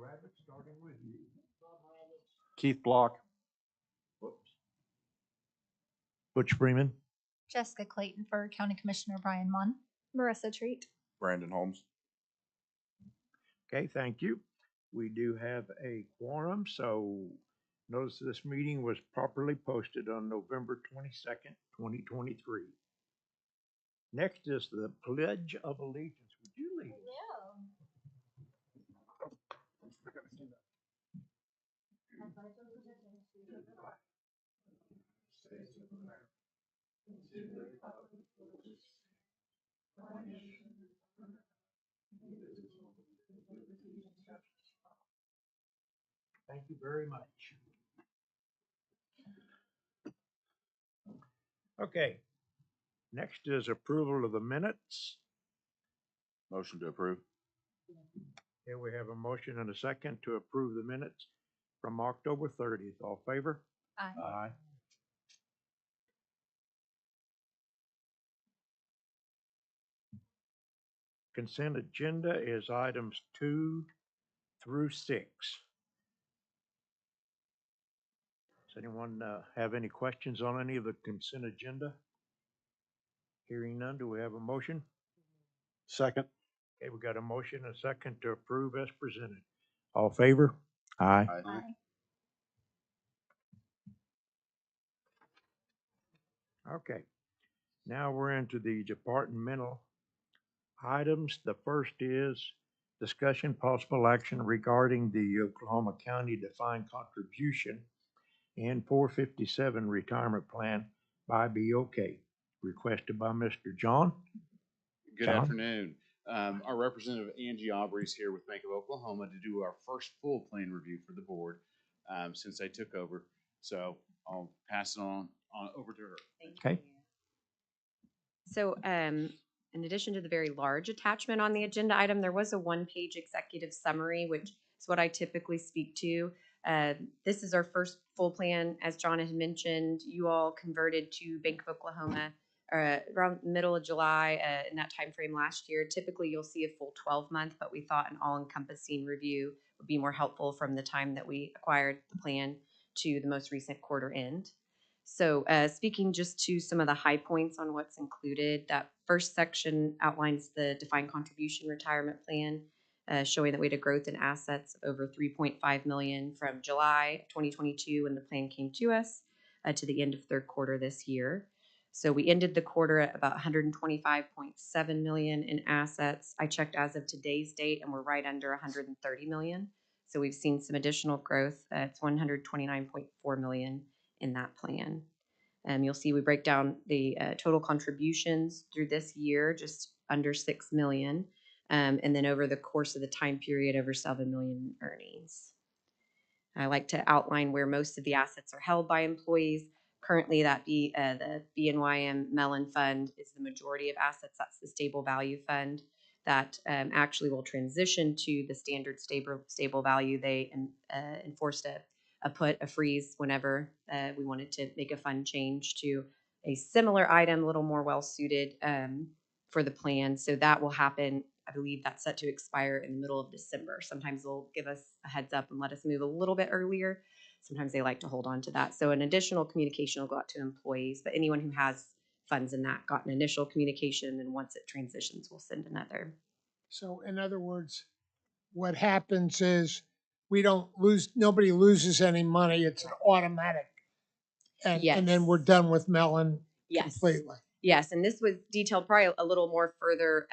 Rabbit, starting with you. Keith Block. Whoops. Butch Freeman. Jessica Clayton for County Commissioner Brian Munn. Marissa Treat. Brandon Holmes. Okay, thank you. We do have a quorum, so notice this meeting was properly posted on November 22nd, 2023. Next is the Pledge of Allegiance. Would you lead? Thank you very much. Okay, next is approval of the minutes. Motion to approve. Here we have a motion and a second to approve the minutes from October 30th. All in favor? Aye. Aye. Consent agenda is items 2 through 6. Does anyone have any questions on any of the consent agenda? Hearing none, do we have a motion? Second. Okay, we got a motion and a second to approve as presented. All in favor? Aye. Aye. Aye. Okay, now we're into the departmental items. The first is discussion possible action regarding the Oklahoma County defined contribution and 457 retirement plan by BOK, requested by Mr. John. Good John? afternoon. Our representative Angie Aubrey is here with Bank of Oklahoma to do our first full plan review for the board since I took over. So I'll pass it on over to her. Okay. So in addition to the very large attachment on the agenda item, there was a one-page executive summary, which is what I typically speak to. This is our first full plan. As John had mentioned, you all converted to Bank of Oklahoma around middle of July in that time frame last year. Typically, you'll see a full 12-month, but we thought an all-encompassing review would be more helpful from the time that we acquired the plan to the most recent quarter end. So speaking just to some of the high points on what's included, that first section outlines the defined contribution retirement plan, showing that we had a growth in assets of over $3.5 million from July 2022 when the plan came to us to the end of third quarter this year. So we ended the quarter at about $125.7 million in assets. I checked as of today's date and we're right under $130 million. So we've seen some additional growth. It's $129.4 million in that plan. You'll see we break down the total contributions through this year, just under $6 million. And then over the course of the time period, over $7 million in earnings. I like to outline where most of the assets are held by employees. Currently, the BNYM Mellon Fund is the majority of assets. That's the stable value fund that actually will transition to the standard stable value. They enforced a freeze whenever we wanted to make a fund change to a similar item, a little more well-suited for the plan. So that will happen. I believe that's set to expire in the middle of December. Sometimes they'll give us a heads up and let us move a little bit earlier. Sometimes they like to hold on to that. So an additional communication will go out to employees, but anyone who has funds in that got an initial communication, and once it transitions, we'll send another. So in other words, what happens is we don't lose, nobody loses any money. It's an automatic. And then we're done with Mellon completely. Yes, and this was detailed probably a little more further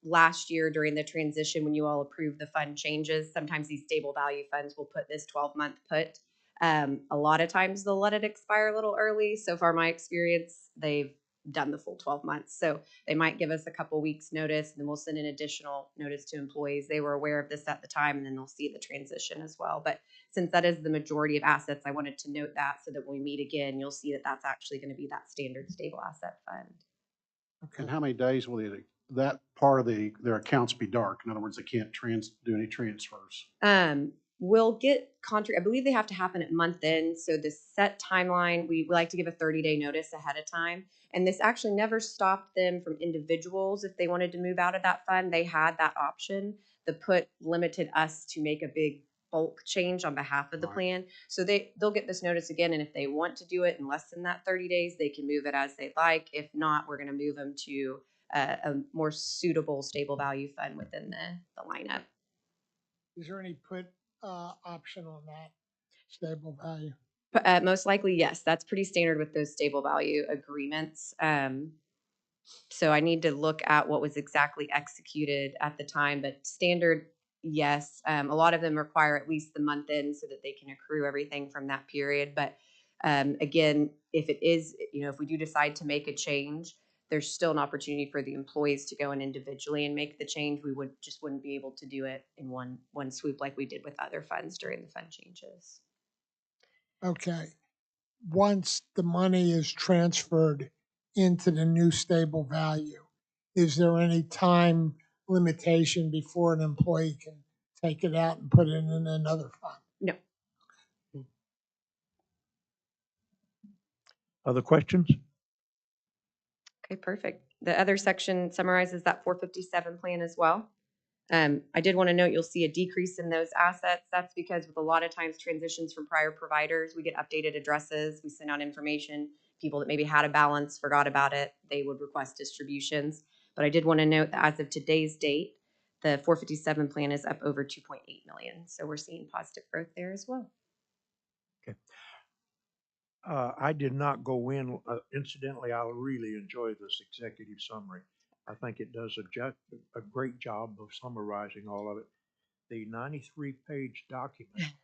last year during the transition when you all approved the fund changes. Sometimes these stable value funds will put this 12-month put. A lot of times they'll let it expire a little early. So far, my experience, they've done the full 12 months. So they might give us a couple weeks notice, and then we'll send an additional notice to employees. They were aware of this at the time, and then they'll see the transition as well. But since that is the majority of assets, I wanted to note that so that when we meet again, you'll see that that's actually going to be that standard stable asset fund. And how many days will that part of their accounts be dark? In other words, they can't do any transfers. We'll get I believe they have to happen at month end. So the set timeline, we like to give a 30-day notice ahead of time. And this actually never stopped them from individuals. If they wanted to move out of that fund, they had that option. The put limited us to make a big bulk change on behalf of the Right. plan. So they'll get this notice again, and if they want to do it in less than that 30 days, they can move it as they'd like. If not, we're gonna move them to a more suitable stable value fund within the lineup. Is there any put, option on that stable value? Most likely, yes. That's pretty standard with those stable value agreements. So I need to look at what was exactly executed at the time, but standard, yes. A lot of them require at least the month in so that they can accrue everything from that period. But again, if it is, if we do decide to make a change, there's still an opportunity for the employees to go in individually and make the change. We wouldn't be able to do it in one swoop like we did with other funds during the fund changes. Okay. Once the money is transferred into the new stable value, is there any time limitation before an employee can take it out and put it in another fund? No. Other questions? Okay, perfect. The other section summarizes that 457 plan as well. I did want to note you'll see a decrease in those assets. That's because with a lot of times transitions from prior providers, we get updated addresses, we send out information. People that maybe had a balance, forgot about it, they would request distributions. But I did want to note that as of today's date, the 457 plan is up over 2.8 million. So we're seeing positive growth there as well. I did not go in, incidentally, I really enjoy this executive summary. I think it does a great job of summarizing all of it. The 93-page document.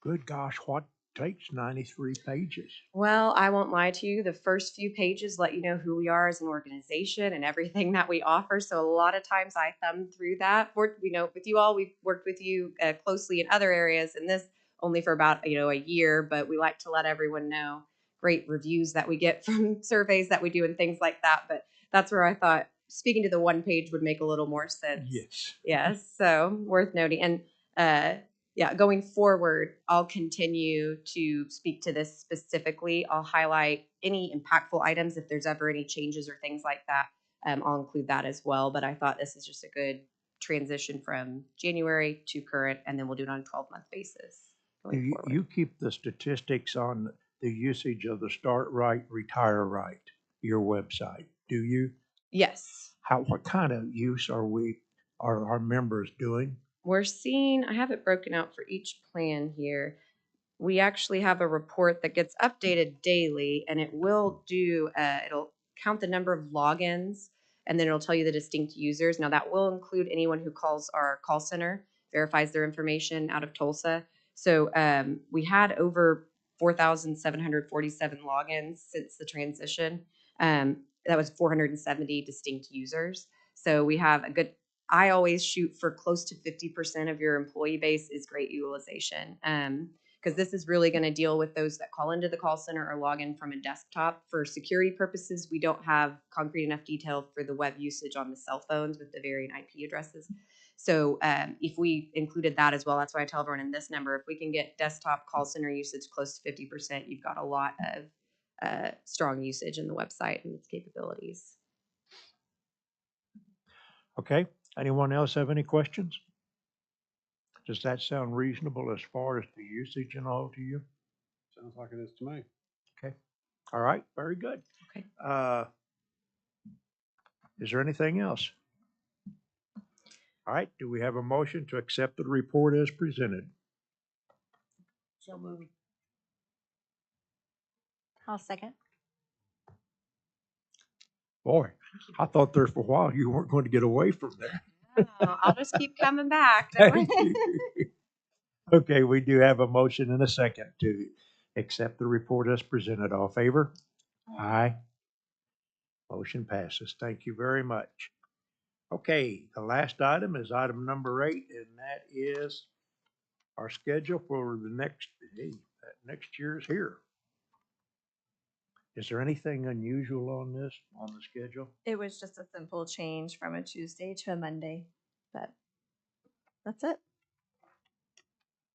Good gosh, what takes 93 pages? Well, I won't lie to you. The first few pages let you know who we are as an organization and everything that we offer. So a lot of times I thumb through that. With you all, we've worked with you closely in other areas, and this only for about a year. But we like to let everyone know great reviews that we get from surveys that we do and things like that. But that's where I thought speaking to the one page would make a little more sense. Yes. Yes. So worth noting. And going forward, I'll continue to speak to this specifically. I'll highlight any impactful items if there's ever any changes or things like that. I'll include that as well. But I thought this is just a good transition from January to current, and then we'll do it on a 12-month basis going forward. You keep the statistics on the usage of the Start Right, Retire Right, your website, do you? Yes. What kind of use are our members doing? We're seeing, I have it broken out for each plan here. We actually have a report that gets updated daily, and it will it'll count the number of logins, and then it'll tell you the distinct users. Now that will include anyone who calls our call center, verifies their information out of Tulsa. So we had over 4,747 logins since the transition. That was 470 distinct users. So we have I always shoot for close to 50% of your employee base is great utilization. Because this is really going to deal with those that call into the call center or log in from a desktop. For security purposes, we don't have concrete enough detail for the web usage on the cell phones with the varying IP addresses. So if we included that as well, that's why I tell everyone in this number, if we can get desktop call center usage close to 50%, you've got a lot of strong usage in the website and its capabilities. Okay, anyone else have any questions? Does that sound reasonable as far as the usage and all to you? Sounds like it is to me. Okay, all right, very good. Okay. Is there anything else? All right, do we have a motion to accept the report as presented? So moved. I'll second. Boy, I thought there for a while you weren't going to get away from there. I'll just keep coming back. Thank you. Okay, we do have a motion and a second to accept the report as presented. All in favor? Aye. Motion passes. Thank you very much. Okay, the last item is item number 8, and that is our schedule for the next year is here. Is there anything unusual on the schedule? It was just a simple change from a Tuesday to a Monday, but that's it.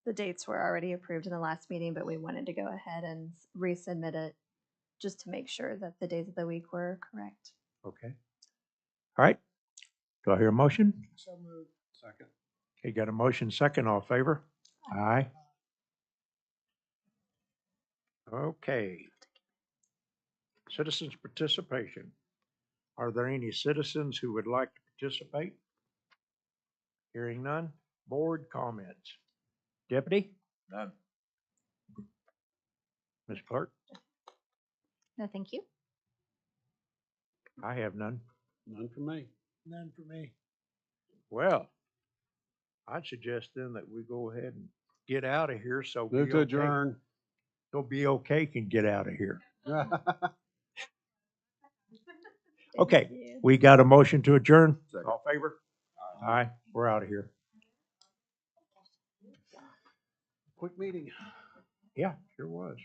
The dates were already approved in the last meeting, but we wanted to go ahead and resubmit it just to make sure that the days of the week were correct. Okay. All right. Do I hear a motion? So moved. Second. Okay, got a motion second, all in favor? Aye. Okay. Citizens' participation. Are there any citizens who would like to participate? Hearing none. Board comments. Deputy? None. Ms. Clerk? No, thank you. I have none. None from me. None for me. Well, I'd suggest then that we go ahead and get out of here so. Move to adjourn. So BOK can get out of here. Okay, Thank you. we got a motion to adjourn. Second. All in favor? Aye, we're out of here. Quick meeting. Yeah, sure was.